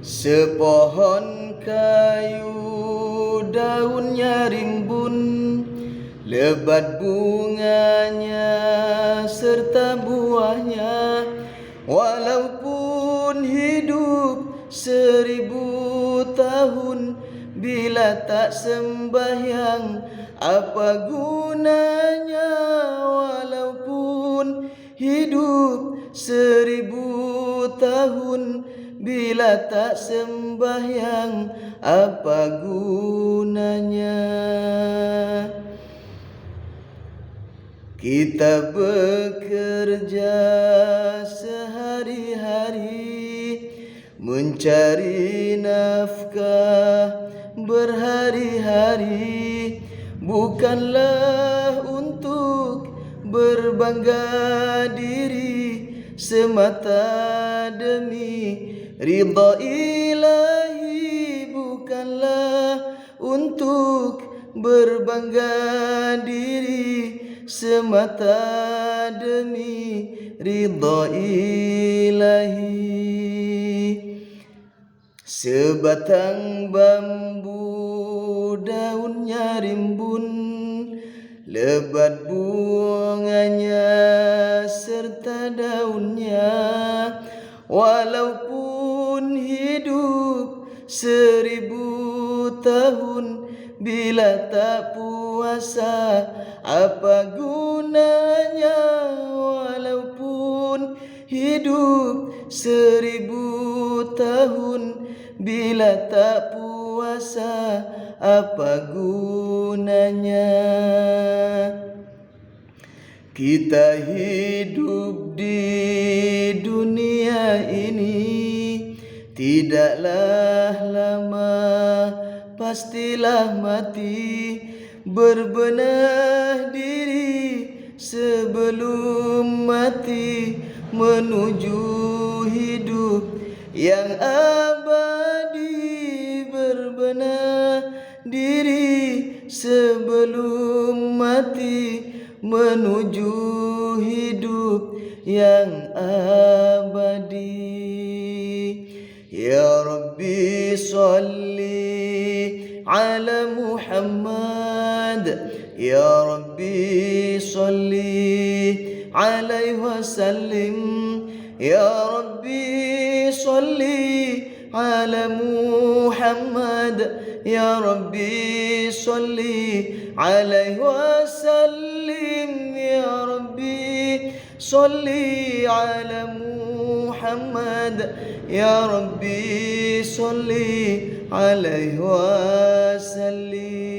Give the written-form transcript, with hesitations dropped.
Sepohon kayu daunnya rimbun, lebat bunganya serta buahnya. Walaupun hidup 1000 tahun, bila tak sembahyang apa gunanya? Walaupun hidup 1000 tahun, bila tak sembahyang apa gunanya? Kita bekerja sehari-hari mencari nafkah berhari-hari, bukanlah untuk berbangga diri, semata demi ridha ilahi. Bukanlah untuk berbangga diri, semata demi ridha ilahi. Sebatang bambu daunnya rimbun, lebat bunganya serta daunnya. Walaupun hidup 1000 tahun, bila tak puasa apa gunanya? Walaupun hidup 1000 tahun, bila tak puasa apa gunanya? Kita hidup di dunia ini tidaklah lama, pastilah mati. Berbenah diri sebelum mati, menuju hidup yang abadi. Berbenah diri sebelum mati, menuju hidup yang abadi. Ya Rabbi salli ala Muhammad, Ya Rabbi salli alaihi wasallim, Ya Rabbi salli ala Muhammad, Ya Rabbi salli alaihi wasallim, Ya Rabbi salli ala Muhammad, Ya Rabbi salli alaihi wasallim.